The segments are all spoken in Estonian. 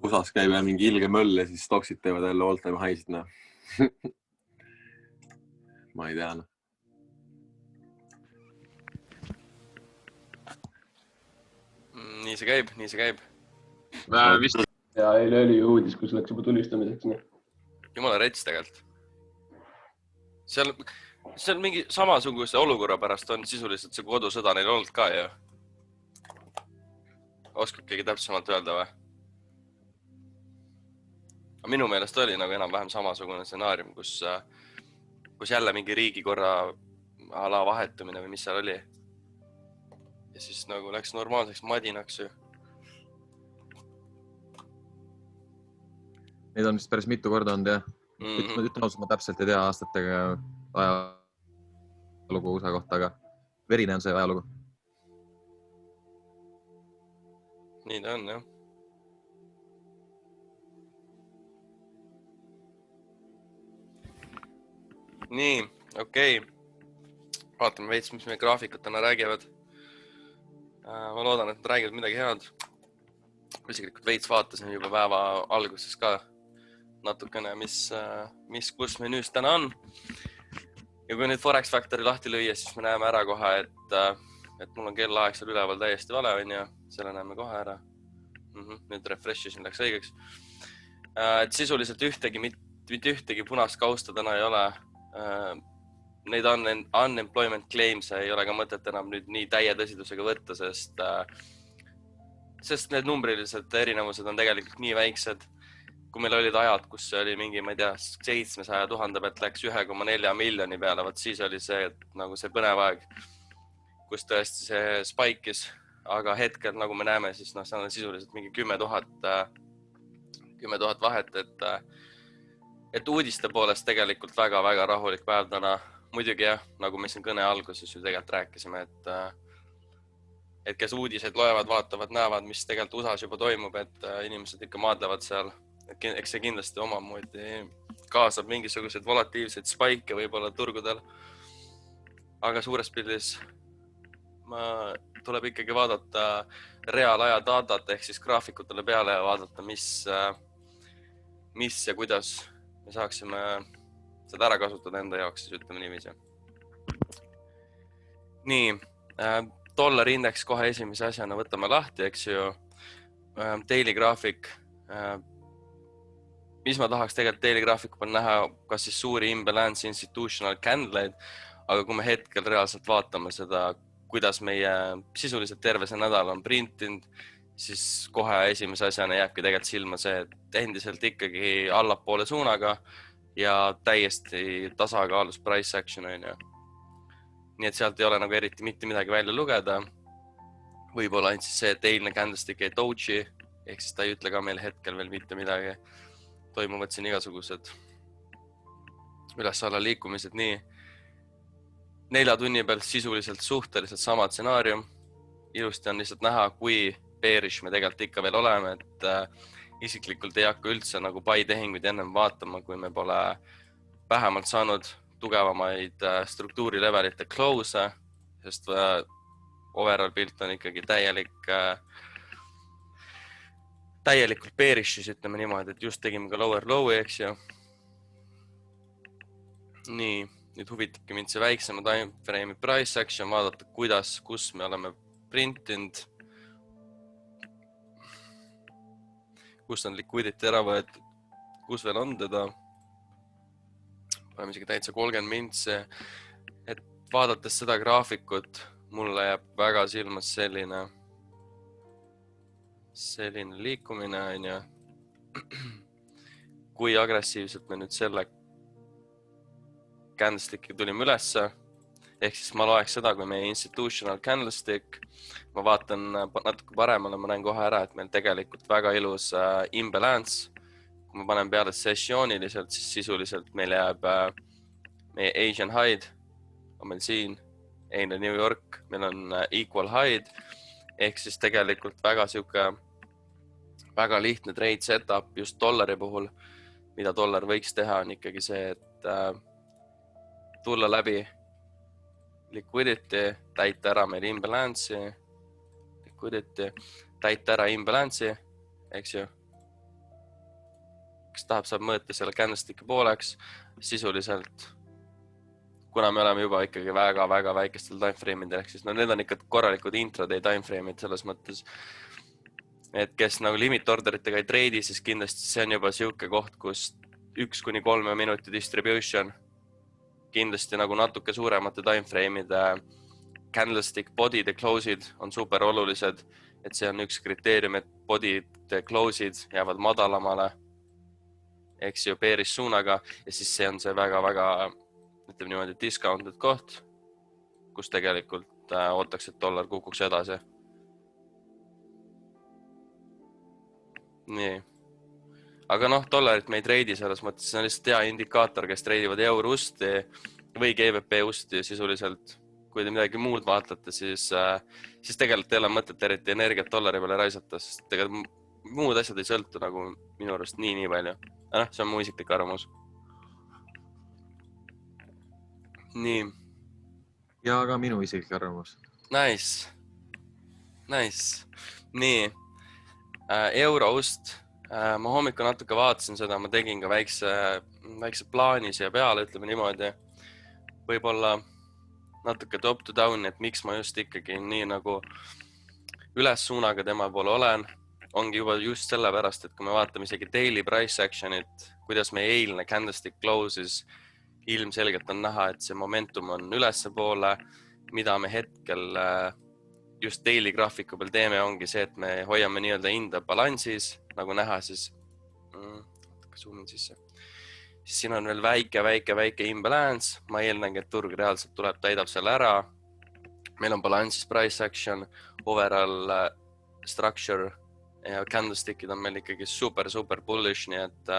USA-s käib mingi ilge möll ja siis stoksid teevad jälle all-time high'sid, noh. Ma ei tea, noh. Nii see käib, nii see käib. Ja eile oli ju uudis, kus läks juba tulistamiseks. Jumala rets tegelikult. Seal mingi samasuguse olukorra pärast on sisuliselt see kodusõda neil olnud ka ju. Oskab keegi täpsemalt öelda või? Minu meelest oli nagu enam-vähem samasugune stsenaarium, kus jälle mingi riigikorra ala vahetumine või mis seal oli. Ja siis nagu läks normaalseks madinaks ju. Neid on vist päris mitu korda olnud, jah. Ütlen ausalt, ma täpselt ei tea aastatega ajalugu USA kohta, aga verine on see ajalugu. Nii ta on, jah. Nii, okei. Vaatame veits, mis meie graafikud täna räägivad. Ma loodan, et nad räägivad midagi head. Isiklikult veits vaatasin juba päeva alguses ka natukene, kus menüüs täna on. Ja kui nüüd Forex Factory lahti lüüa, siis me näeme ära kohe, et mul on kellaaeg seal üleval täiesti vale, on ja selle näeme kohe ära. Nüüd refreshisin läks õigeks. Et sisuliselt mitte ühtegi punast kausta täna ei ole. Neid unemployment claims ei ole ka mõtet enam nüüd nii täie tõsidusega võtta, sest need numbrilised erinevused on tegelikult nii väiksed. Kui meil olid ajad, kus oli mingi, ma ei tea, 700 000 pealt läks 1,4 miljoni peale, võt siis oli see, nagu see põnev aeg, kus tõesti see spaikis, aga hetkel, nagu me näeme, siis see on sisuliselt mingi 10 000 vahet, et uudiste poolest tegelikult väga-väga rahulik päev täna. Muidugi jah, nagu me siin kõne alguses ju tegelikult rääkisime, et kes uudiseid loevad, vaatavad, näevad, mis tegelikult USAs juba toimub, et inimesed ikka maadlevad seal. Eks see kindlasti omamoodi kaasab mingisuguseid volatiivseid spaike võib-olla turgudel. Aga suures pildis tuleb ikkagi vaadata reaalaja datat ehk siis graafikutele peale ja vaadata, mis ja kuidas me saaksime seda ära kasutada enda jaoks, siis ütleme niiviisi. Nii, dollari indeks kohe esimese asjana võtame lahti, eks ju. Daily graafik. Mis ma tahaks tegelikult daily graafiku peal näha, kas siis suuri imbalance institutional candleid, aga kui me hetkel reaalselt vaatame seda, kuidas meie sisuliselt terve see nädal on printinud, siis kohe esimese asjana jääbki tegelikult silma see, et endiselt ikkagi allapoole suunaga ja täiesti tasakaalus price action on ju. Nii et sealt ei ole nagu eriti mitte midagi välja lugeda. Võib-olla ainult siis see, et eilne candlestick ei doji, ehk siis ta ei ütle ka meil hetkel veel mitte midagi. Toimuvad siin igasugused üles-alla liikumised nii. 4 tunni peal sisuliselt suhteliselt sama stsenaarium. Ilusti on lihtsalt näha, kui bearish me tegelikult ikka veel oleme, et isiklikult ei hakka üldse nagu buy tehinguid ennem vaatama, kui me pole vähemalt saanud tugevamaid struktuurilevelite close, sest overall pilt on ikkagi täielikult bearish'is, ütleme niimoodi, et just tegime ka lower low'i, eks ju. Nii, nüüd huvitabki mind see väiksema time frame'i price action, vaadata, kus me oleme printinud, kus on liquidity ära võetud, kus veel on teda. Oleme isegi täitsa 30 mintsi, et vaadates seda graafikut, mulle jääb väga silmas selline liikumine on ju. Kui agressiivselt me nüüd selle candlesticki tulime ülesse, ehk siis ma loeks seda, kui meie institutional candlestick, ma vaatan natuke paremale, ma näen kohe ära, et meil tegelikult väga ilus imbalance. Kui ma panen peale sessiooniliselt, siis sisuliselt meil jääb meie Asian high, on meil siin, eile New York, meil on equal high, ehk siis tegelikult väga lihtne trade setup just dollari puhul, mida dollar võiks teha, on ikkagi see, et tulla läbi liquidity, täita ära meil imbalance'i, liquidity, täita ära imbalance'i, eks ju, kes tahab, saab mõõta selle candlestick'i pooleks sisuliselt, kuna me oleme juba ikkagi väga väikestel timeframe'idel, ehk siis no need on ikka korralikud intraday timeframe'id selles mõttes, et kes nagu limit orderitega ei treidi, siis kindlasti see on juba siuke koht, kus 1-3 minuti distribution, kindlasti nagu natuke suuremate timeframe'ide candlestick body'd ja close'id on super olulised, et see on üks kriteerium, et body'd ja close'id jäävad madalamale, eks ju, bearish suunaga ja siis see on see väga ütleme niimoodi discounted koht, kus tegelikult ootaks, et dollar kukuks edasi. Nii. Aga noh, dollarit me ei treidi selles mõttes, see on lihtsalt hea indikaator, kes treidivad euro-usti või GBP-usti sisuliselt. Kui te midagi muud vaatlete, siis tegelikult ei ole mõtet eriti energiat dollari peale raisata, sest tegelikult muud asjad ei sõltu nagu minu arust nii palju. See on mu isiklik arvamus. Nii. Ja ka minu isiklik arvamus. Nice. Nii. Euro-ust. Ma hommikul natuke vaatasin seda, ma tegin ka väikse plaani siia peale, ütleme niimoodi. Võib-olla natuke top to down, et miks ma just ikkagi nii nagu üles suunaga tema poole olen. Ongi juba just sellepärast, et kui me vaatame isegi daily price action'it, kuidas meie eilne candlestick closes, ilmselgelt on näha, et see momentum on ülesse poole, mida me hetkel just daily graafiku peal teeme, ongi see, et me hoiame nii-öelda hinda balansis, nagu näha siis, zoomin sisse. Siin on veel väike imbalance, ma eeldangi, et turg reaalselt tuleb, täidab selle ära. Meil on balansis price action, overall structure ja candlestickid on meil ikkagi super bullish, nii et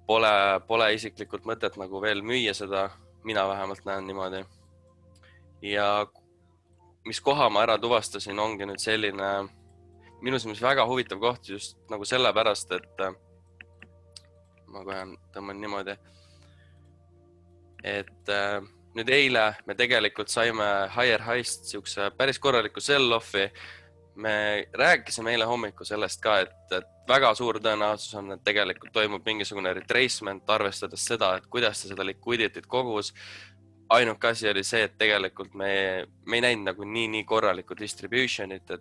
pole isiklikult mõtet nagu veel müüa seda, mina vähemalt näen niimoodi. Ja mis koha ma ära tuvastasin, ongi nüüd selline minu silmis väga huvitav koht just nagu sellepärast, et ma kohe tõmban niimoodi, et nüüd eile me tegelikult saime higher high'st siukse päris korraliku sell-offi. Me rääkisime eile hommiku sellest ka, et väga suur tõenäosus on, et tegelikult toimub mingisugune retracement, arvestades seda, et kuidas ta seda liquidity't kogus. Ainuke asi oli see, et tegelikult me ei näinud nagu nii korralikku distribution'it,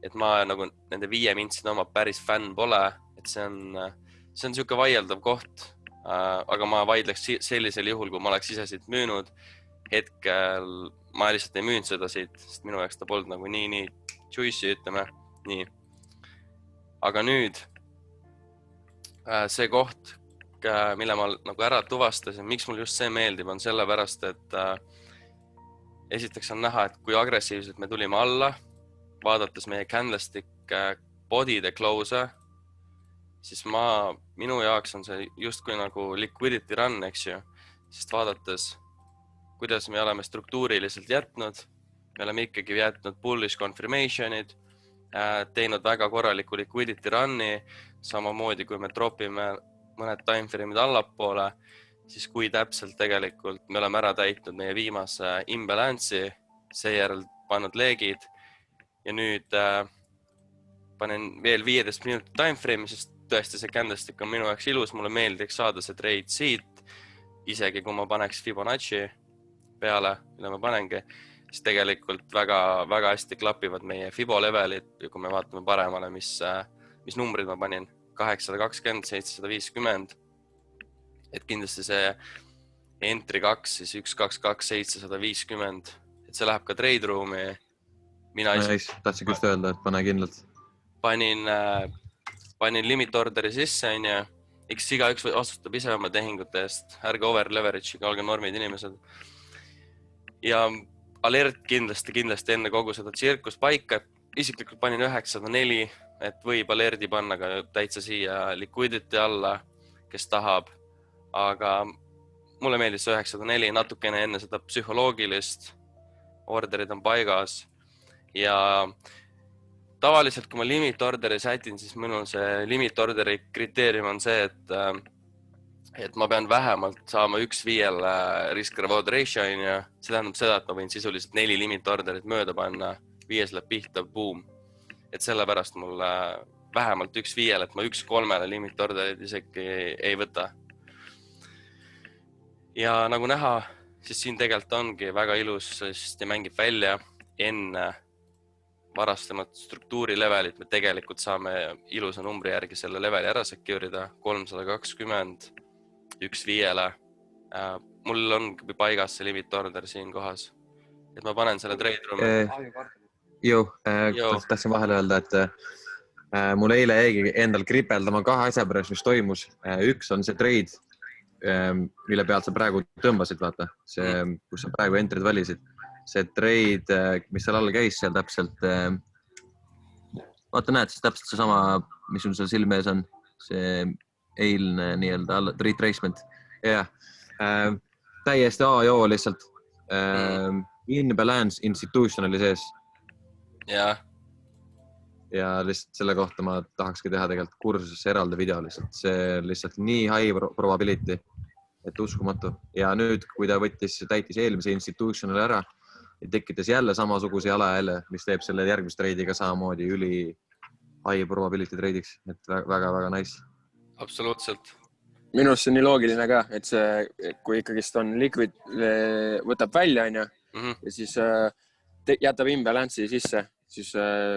et ma nagu nende 5 mintside oma päris fänn pole, et see on siuke vaieldav koht, aga ma vaidleks sellisel juhul, kui ma oleks ise siit müünud. Hetkel ma lihtsalt ei müünud seda siit, sest minu jaoks ta polnud nagu nii juicy, ütleme nii. Aga nüüd see koht, mille ma nagu ära tuvastasin, miks mul just see meeldib, on sellepärast, et esiteks on näha, et kui agressiivselt me tulime alla, vaadates meie candlestick body'de close, siis minu jaoks on see justkui nagu liquidity run, eks ju, sest vaadates, kuidas me oleme struktuuriliselt jätnud, me oleme ikkagi jätnud bullish confirmation'id, teinud väga korraliku liquidity run'i, samamoodi kui me dropime mõned timeframe'id allapoole, siis kui täpselt tegelikult me oleme ära täitnud meie viimase imbalance'i, seejärel pannud leegid ja nüüd panen veel 15 minutit timeframe'i, sest tõesti see candlestick on minu jaoks ilus, mulle meeldiks saada see trade siit, isegi kui ma paneks Fibonacci peale, mille ma panengi, siis tegelikult väga hästi klapivad meie Fibo levelid ja kui me vaatame paremale, mis numbrid ma panin, 820, 750, et kindlasti see entry 2, siis 122, 750, et see läheb ka trade room'i. Tahtsin just öelda, et pane kindlalt. Panin limit orderi sisse, eks igaüks vastutab ise oma tehingute eest, ärge over leverage'iga, olge normid inimesed. Ja alert kindlasti enne kogu seda tsirkust paika, isiklikult panin 904, et võib alerdi panna ka täitsa siia liquidity alla, kes tahab, aga mulle meeldis 904 natukene enne seda psühholoogilist, orderid on paigas ja tavaliselt, kui ma limit orderi sätin, siis minul see limit orderi kriteerium on see, et ma pean vähemalt saama 1-5 risk-reward ratio, see tähendab seda, et ma võin sisuliselt 4 limit orderit mööda panna, 5 läheb pihta, boom. Et sellepärast mulle vähemalt 1-5, et ma 1-3 limit orderid isegi ei võta. Ja nagu näha, siis siin tegelikult ongi väga ilus, sest ta mängib välja enne varastamat struktuuri levelit. Me tegelikult saame ilusa numbri järgi selle leveli ära secure'ida 320, 1-5. Mul on paigas see limit order siin kohas. Et ma panen selle trade room'i. Tahtsin vahele öelda, et mul eile jäigi endal kripeldama 2 asja pärast, mis toimus. Üks on see trade, mille pealt sa praegu tõmbasid, vaata. See, kus sa praegu entrid valisid. See trade, mis seal all käis, seal täpselt, vaata näed, siis täpselt see sama, mis sul seal silme ees on, see eilne nii-öelda retracement. Ja, täiesti A ja O lihtsalt. Inbalance institution oli sees. Ja lihtsalt selle kohta ma tahakski teha tegelikult kursusesse eraldi video lihtsalt. See lihtsalt nii high probability, et uskumatu. Ja nüüd, kui ta täitis eelmise institutionile ära ja tekitas jälle samasuguse jalajälje, mis teeb selle järgmist trade'iga samamoodi üli high probability trade'iks. Et väga-väga nice. Absoluutselt. Minu arust see on nii loogiline ka, et see, kui ikkagist on liquid, võtab välja, ja siis jätab imbalance'i sisse, siis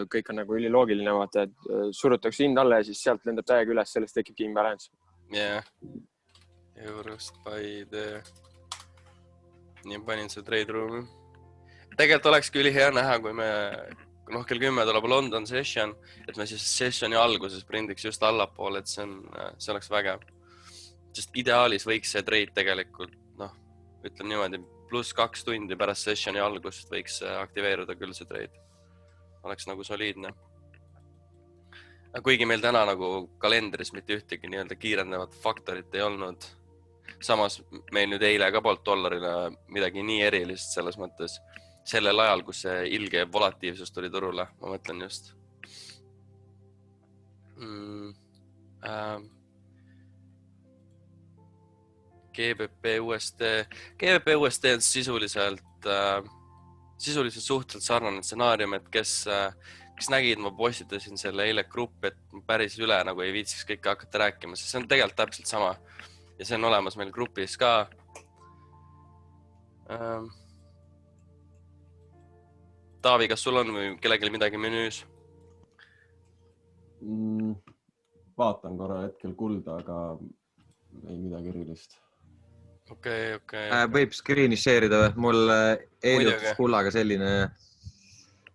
kõik on nagu üliloogiline, vaata, et surutakse hind alla ja siis sealt lendab täiega üles, sellest tekibki imbalance. Eurost by the... Nii panin see trade room'i. Tegelikult olekski ülihea näha, kui me kell 10 tuleb London session, et me siis sessioni alguses prindiks just allapoole, et see oleks vägev. Sest ideaalis võiks see trade tegelikult, ütlem niimoodi, +2 tundi pärast sessioni algust võiks aktiveeruda küll see trade. Oleks nagu soliidne. Kuigi meil täna nagu kalendris mitte ühtegi nii-öelda kiirendavat faktorit ei olnud. Samas meil nüüd eile ka polnud dollarile midagi nii erilist selles mõttes. Sellel ajal, kus see ilge volatiivsus tuli turule, ma mõtlen just. GBP USD on sisuliselt suhteliselt sarnane stsenaarium, et kes nägid, ma postitasin selle eile gruppi, et päris üle nagu ei viitsiks kõike hakata rääkima, sest see on tegelikult täpselt sama. Ja see on olemas meil grupis ka. Taavi, kas sul on või kellelgi midagi menüüs? Vaatan korra hetkel kulda, aga ei midagi erilist. Okei. Võib screen'i share'ida või? Mul juhtus kullaga selline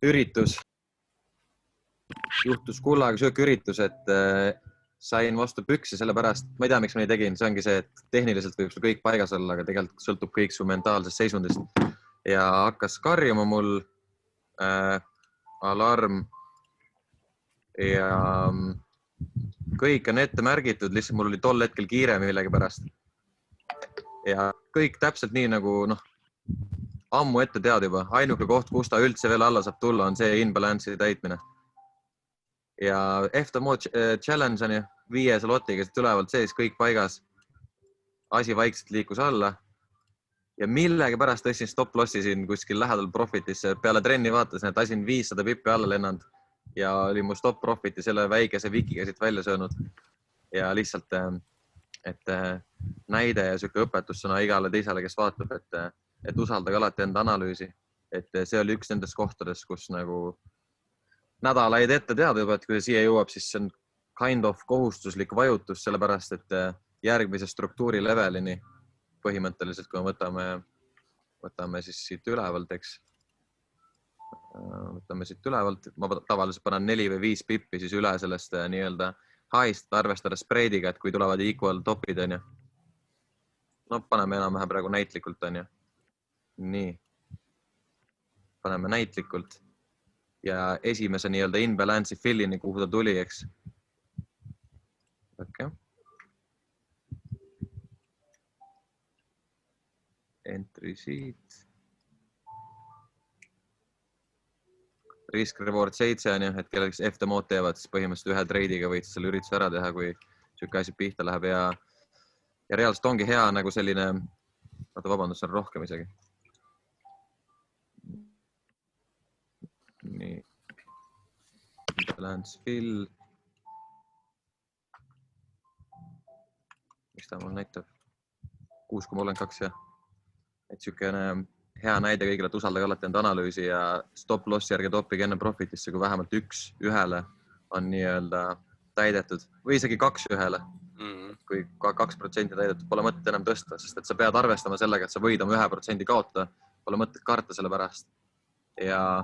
üritus. Juhtus kullaga sööki üritus, et sain vastu pükse selle pärast. Ma ei tea, miks ma nii tegin. See ongi see, et tehniliselt võib sul kõik paigas olla, aga tegelikult sõltub kõik su mentaalsest seisundist. Ja hakkas karjuma mul alarm ja kõik on ette märgitud, lihtsalt mul oli tol hetkel kiire millegi pärast. Ja kõik täpselt nii nagu ammu ette tead juba. Ainuke koht, kus ta üldse veel alla saab tulla, on see inbalance'i täitmine. Ja FTMO challenge on 5 slotiga tulevalt sees, kõik paigas. Asi vaikselt liikus alla. Ja millegi pärast tõstin stop-lossi siin kuskil lähedal profitisse. Peale trenni vaatasin, et asin 500 pippi alla lennanud ja oli mu stop-profiti selle väikese vikiga siit välja söönud. Ja lihtsalt, et näide ja sööke õpetussõna igale teisele, kes vaatab, et usaldage alati enda analüüsi. Et see oli üks nendest kohtades, kus nagu nädalaid ette teada juba, et kui see siia jõuab, siis see on kind of kohustuslik vajutus, sellepärast, et järgmise struktuuri levelini põhimõtteliselt, kui võtame siis siit ülevalt, eks. Võtame siit ülevalt. Ma tavaliselt panen 4 või 5 pippi siis üle sellest nii-öelda high'st arvestada spreadiga, et kui tulevad equal topid, on ju. No paneme enam-vähem praegu näitlikult, on ju. Nii. Paneme näitlikult. Ja esimese nii-öelda inbalance'i fillini, kuhu ta tuli, eks. Okei. Entry siit. Risk reward 7 on ju, et kelleks FTMO-d teevad, siis põhimõtteliselt ühe trade'iga võid selle ürituse ära teha, kui siuke asi pihta läheb ja reaalselt ongi hea nagu selline, vabandust, on rohkem isegi. Nii. Balance fill. mis ta mul näitab? 6,32 jah. Et siukene hea näide kõigile, et usaldage alati enda analüüsi ja stop lossi ärge toppige enne profitisse, kui vähemalt 1-1 on nii-öelda täidetud või isegi 2-1. Kui 2% täidetud, pole mõtet enam tõsta, sest et sa pead arvestama sellega, et sa võid oma 1% kaotada. Pole mõtet karta selle pärast. Ja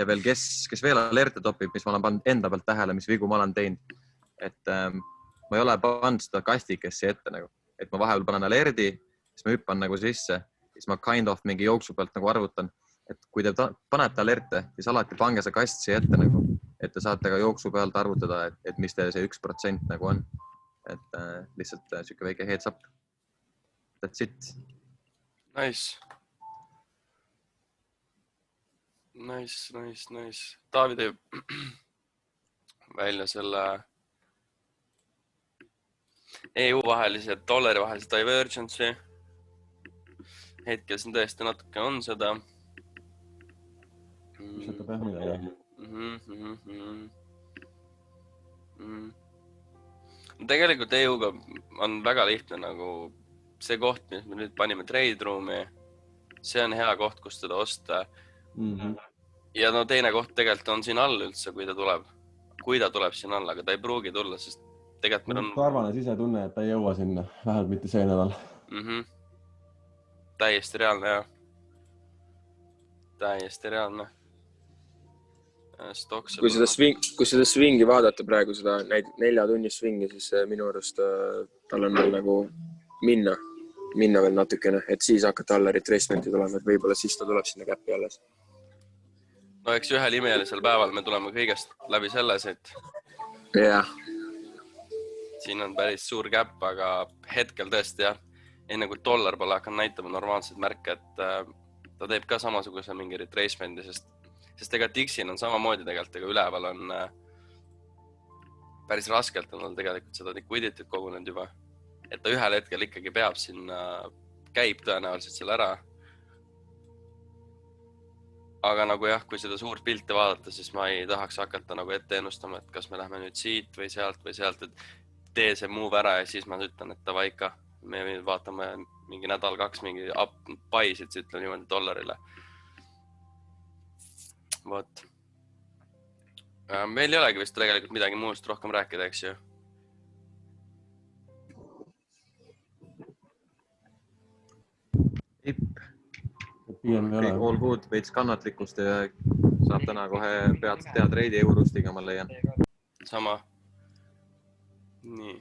veel, kes veel alerte topib, mis ma olen pannud enda pealt tähele, mis vigu ma olen teinud. Et ma ei ole pannud seda kastikessi ette nagu. Et ma vahepeal panen alerdi, siis ma hüppan nagu sisse, siis ma kind of mingi jooksu pealt nagu arvutan. Et kui te panete alerte, siis alati pange see kast siia ette nagu, et te saate ka jooksu pealt arvutada, et mis teil see 1% nagu on. Et lihtsalt siuke väike heads up. That's it. Nice. Nice. Taavi teeb välja selle EU vahelise, dollari vahelise divergency. Hetkel siin tõesti natuke on seda. Mis hakkab jah midagi? Tegelikult EU-ga on väga lihtne nagu see koht, mis me nüüd panime trade room'i. See on hea koht, kus teda osta. Ja no teine koht tegelikult on siin all üldse, kui ta tuleb siin all, aga ta ei pruugi tulla, sest tegelikult meil on... Ma arvan, et ise tunne, et ta ei jõua sinna, vähemalt mitte see nädal. Täiesti reaalne, jah. Täiesti reaalne. Kui seda swingi vaadata praegu, seda 4 tunnist swingi, siis minu arust tal on veel nagu minna veel natukene, et siis hakata alla retracementi tulema, et võib-olla siis ta tuleb sinna käppi alles. No eks ühel imelisel päeval me tuleme kõigest läbi selles, et siin on päris suur käpp, aga hetkel tõesti jah, enne kui dollar pole hakanud näitama normaalseid märke, et ta teeb ka samasuguse mingi retracemendi, sest ega Dixil on samamoodi tegelikult, ega üleval on päris raskelt on tegelikult seda liquidity't kogunenud juba. Et ta ühel hetkel ikkagi peab sinna, käib tõenäoliselt seal ära. Aga nagu jah, kui seda suurt pilti vaadata, siis ma ei tahaks hakata nagu ette ennustama, et kas me lähme nüüd siit või sealt, et tee see move ära ja siis ma ütlen, et ta vaika. Me vaatame mingi nädal-2 mingi up-buy'sid, siis ütlen niimoodi dollarile. Vot. Meil ei olegi vist tegelikult midagi muust rohkem rääkida, eks ju? All good, veits kannatlikkust ja saab täna kohe pead teha treidi Eurostiga, ma leian. Sama. Nii.